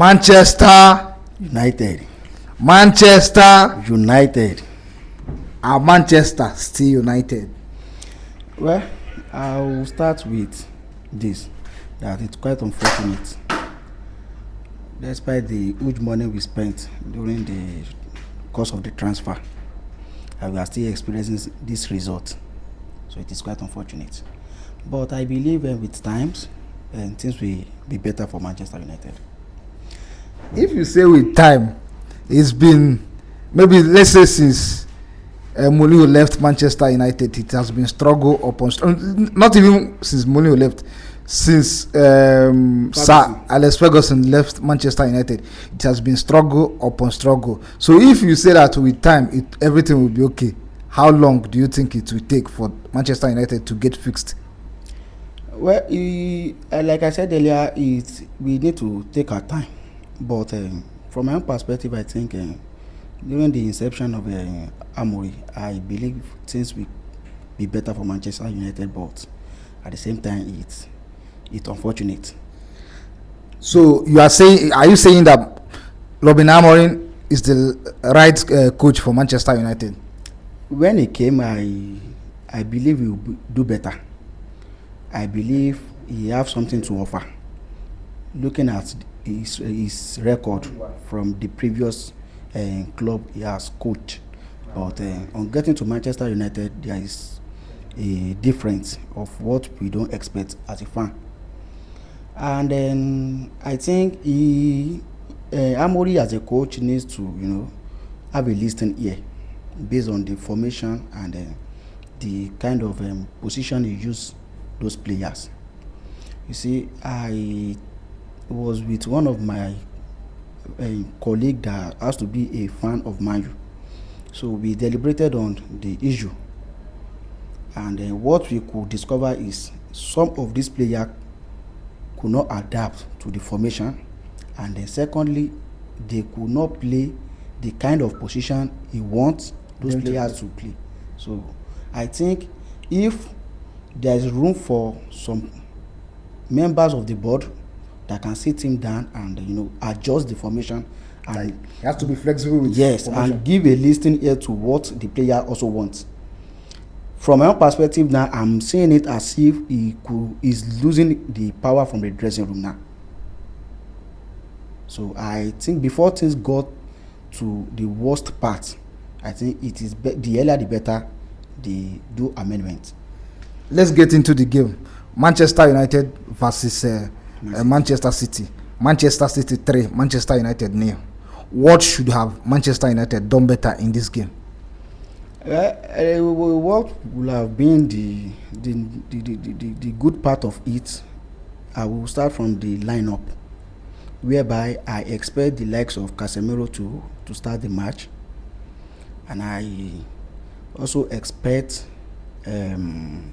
Manchester United. Manchester United. and Manchester still United. Well, I will start with this, that it's quite unfortunate. Despite the huge money we spent during the course of the transfer, we are still experiencing this result. So it is quite unfortunate. But I believe with times, things will be better for Manchester United. If you say with time, it's been maybe, let's say, since Mourinho left Manchester United, it has been struggle upon not even since Mourinho left, since Sir Alex Ferguson left Manchester United, it has been struggle upon struggle. So if you say that with time everything will be okay, how long do you think it will take for Manchester United to get fixed? Well, like I said earlier, we need to take our time. But from my own perspective, I think during the inception of Amory, I believe things will be better for Manchester United. But at the same time, it's unfortunate. So are you saying that Ruben Amorim is the right coach for Manchester United? When he came, I believe he will do better. I believe he has something to offer. Looking at his record from the previous club he has coached, but on getting to Manchester United, there is a difference of what we don't expect as a fan. And then I think Amory as a coach needs to have a listening ear based on the formation and the kind of position he used those players. You see, I was with one of my colleague that has to be a fan of Man U. So we deliberated on the issue, and what we could discover is some of these players could not adapt to the formation, and then secondly, they could not play the kind of position he wants those players to play. So I think if there is room for some members of the board that can sit him down and adjust the formation, and he has to be flexible with formation. And give a listening ear to what the player also wants. From my own perspective now, I'm seeing it as if he's losing the power from the dressing room now. So I think before things got to the worst part, I think it is the earlier the better they do amendments. Let's get into the game. Manchester United versus Manchester City. Manchester City 3, Manchester United 0. What should have Manchester United done better in this game? What will have been the good part of it, I will start from the lineup, whereby I expect the likes of Casemiro to start the match, and I also expect Maino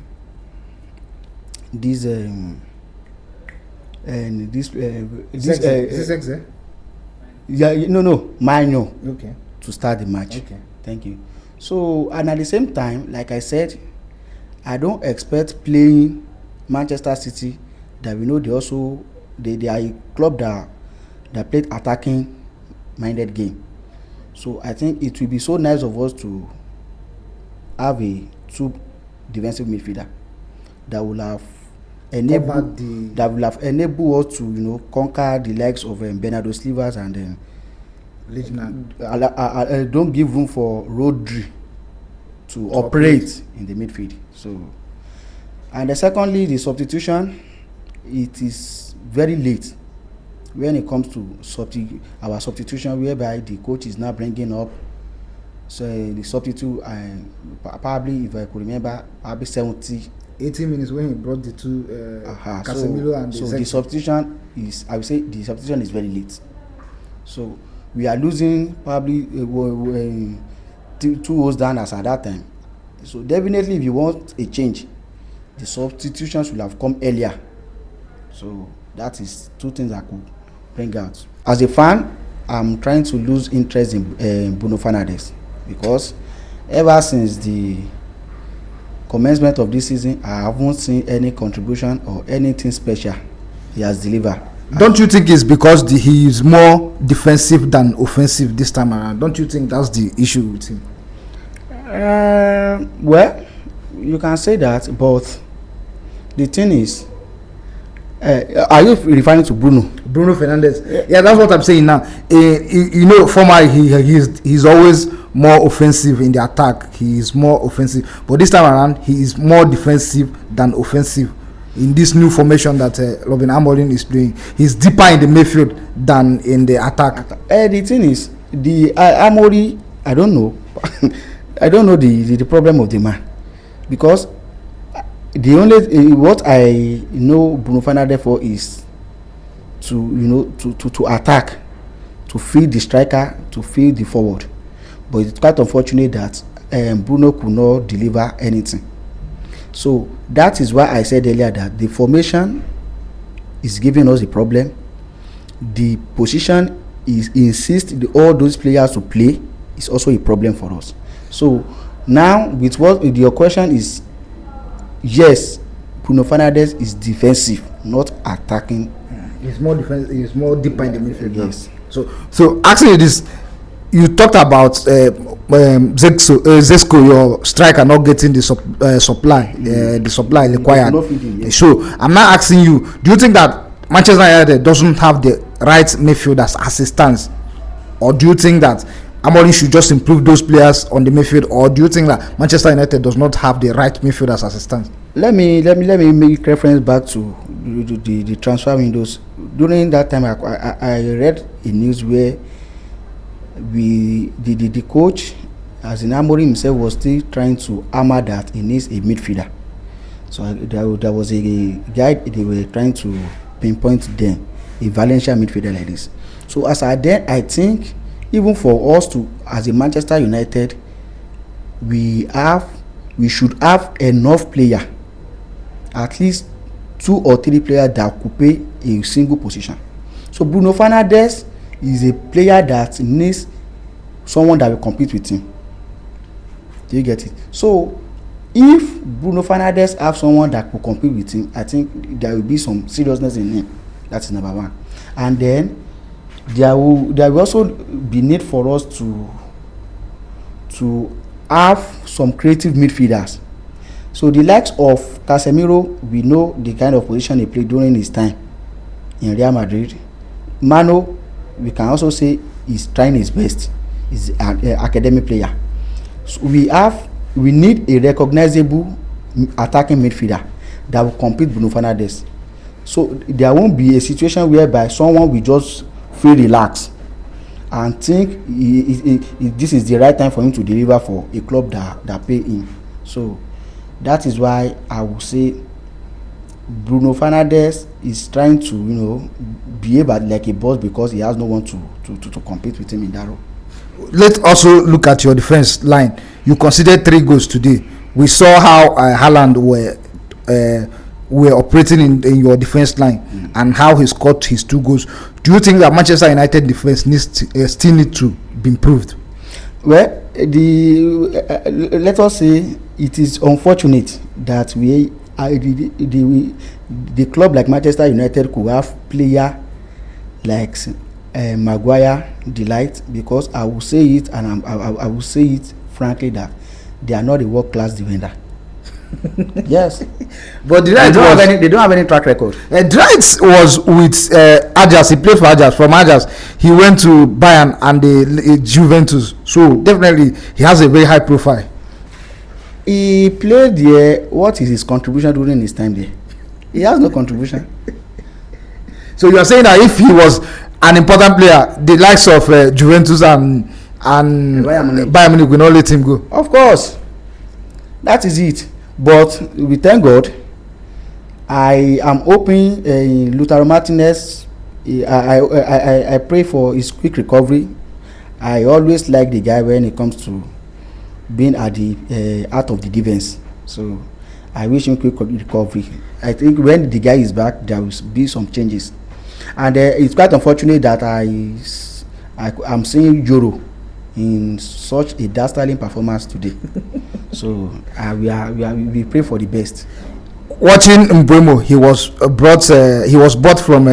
to start the match. Okay. Thank you. So, and at the same time, like I said, I don't expect playing Manchester City that we know they are a club that played attacking minded game. So I think it will be so nice of us to have a two defensive midfielder that will have enabled us to conquer the likes of Bernardo Silva and don't give room for Rodri to operate in the midfield. So, and secondly, the substitution, it is very late when it comes to our substitution, whereby the coach is now bringing up the substitute, and probably, if I could remember, probably 80 minutes when he brought the two Casemiro and the substitution is, I would say, the substitution is very late. So we are losing probably 2 goals down as at that time. So definitely, if you want a change, the substitution should have come earlier. So that is 2 things I could bring out. As a fan, I'm trying to lose interest in Bruno Fernandes, because ever since the commencement of this season, I haven't seen any contribution or anything special he has delivered Don't you think it's because he is more defensive than offensive this time around? Don't you think that's the issue with him? Well, you can say that, but the thing is, are you referring to Bruno Fernandes? Yeah, that's what I'm saying now. You know, formerly he's always more offensive in the attack. He is more offensive, but this time around he is more defensive than offensive. In this new formation that Ruben Amorim is doing, he's deeper in the midfield than in the attack. The thing is, the Amorim, I don't know, I don't know the problem of the man, because the only what I know Bruno Fernandes for is to attack, to feed the striker, to feed the forward. But it's quite unfortunate that Bruno could not deliver anything. So that is why I said earlier that the formation is giving us the problem. The position insists all those players to play is also a problem for us. So now with what your question is, yes, Bruno Fernandes is defensive, not attacking. He's more defensive. He's more deeper in the midfield. Yes. So asking you this, you talked about Zexo, your striker, not getting the supply required. Yes. So I'm not asking you, do you think that Manchester United doesn't have the right midfielders as it stands, or do you think that Amorim should just improve those players on the midfield, or do you think that Manchester United does not have the right midfielders as it stands? Let me make reference back to the transfer windows. During that time, I read a news where the coach, as in Amorim himself, was still trying to hammer that he needs a midfielder. So there was a guy they were trying to pinpoint then, a Valencia midfielder like this. So as I think even for us to, as a Manchester United, we should have enough player, at least 2 or 3 players that could play a single position. So Bruno Fernandes is a player that needs someone that will compete with him. Do you get it? So if Bruno Fernandes have someone that will compete with him, I think there will be some seriousness in him. That's number one. And then there will also be need for us to have some creative midfielders. So the likes of Casemiro, we know the kind of position he played during his time in Real Madrid. Mano, we can also say he's trying his best. He's an academic player. So we need a recognizable attacking midfielder that will compete with Bruno Fernandes. So there won't be a situation whereby someone will just feel relaxed and think this is the right time for him to deliver for a club that pay him. So that is why I will say Bruno Fernandes is trying to behave like a boss because he has no one to compete with him in that role. Let's also look at your defense line. You considered 3 goals today. We saw how Haaland were operating in your defense line and how he scored his 2 goals. Do you think that Manchester United defense still need to be improved? Well, let us say it is unfortunate that the club like Manchester United could have player like Maguire, Delight, because I will say it and I will say it frankly that they are not a world-class defender. Yes, but they don't have any track record. Delight was with Ajax. He played for Ajax. From Ajax, he went to Bayern and the Juventus. So definitely, he has a very high profile. He played there. What is his contribution during his time there? He has no contribution. So you are saying that if he was an important player, the likes of Juventus and Bayern Munich will not let him go? Of course, that is it. But we thank God. I am hoping Lautaro Martinez. I pray for his quick recovery. I always like the guy when it comes to being at the heart of the defense. So I wish him quick recovery. I think when the guy is back, there will be some changes. And it's quite unfortunate that I'm seeing Euro in such a dastardly performance today. So we pray for the best. Watching Mbeumo, he was bought from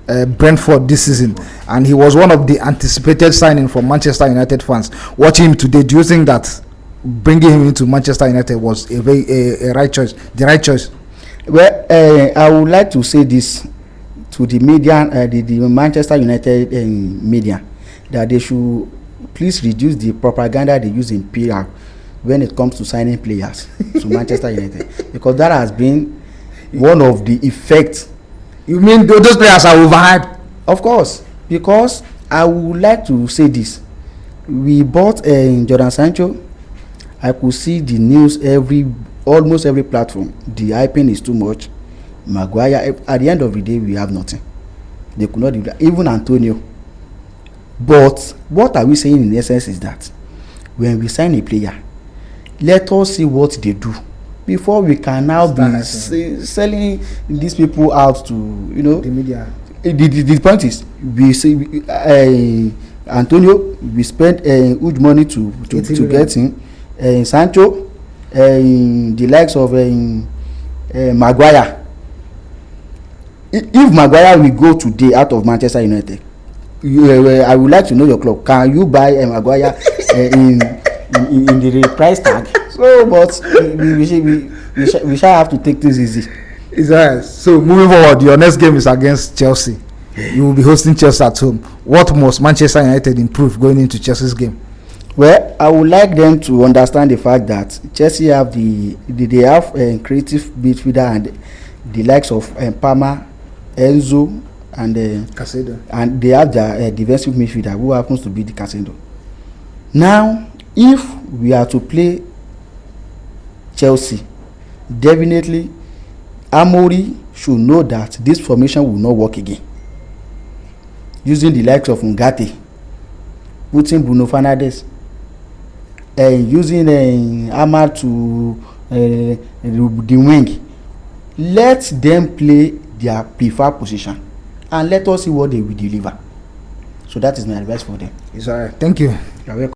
Brentford this season, and he was one of the anticipated signing for Manchester United fans. Watching him today, do you think that bringing him into Manchester United was a right choice, the right choice? Well, I would like to say this to the media, the Manchester United media, that they should please reduce the propaganda they use in PR when it comes to signing players to Manchester United, because that has been one of the effects. You mean those players are overhyped? Of course, because I would like to say this. We bought Jordan Sancho. I could see the news almost every platform. The hyping is too much. Maguire, at the end of the day, we have nothing. They could not do that. Even Antonio. But what are we saying in essence is that when we sign a player, let us see what they do before we can now be selling these people out to, the media. The point is, we say Antonio, we spent huge money to get him. Sancho, the likes of Maguire. If Maguire will go today out of Manchester United, I would like to know your club. Can you buy Maguire in the price tag? So, but we shall have to take this easy. It's alright. So moving forward, your next game is against Chelsea. You will be hosting Chelsea at home. What must Manchester United improve going into Chelsea's game? Well, I would like them to understand the fact that Chelsea have they have creative midfielder and the likes of Palmer, Enzo, and Caicedo, and they have their defensive midfielder who happens to be the Caicedo. Now, if we are to play Chelsea, definitely Amory should know that this formation will not work again. Using the likes of Ngate, putting Bruno Fernandes, using Amad to the wing. Let them play their preferred position and let us see what they will deliver. So that is my advice for them. It's alright. Thank you. You're welcome.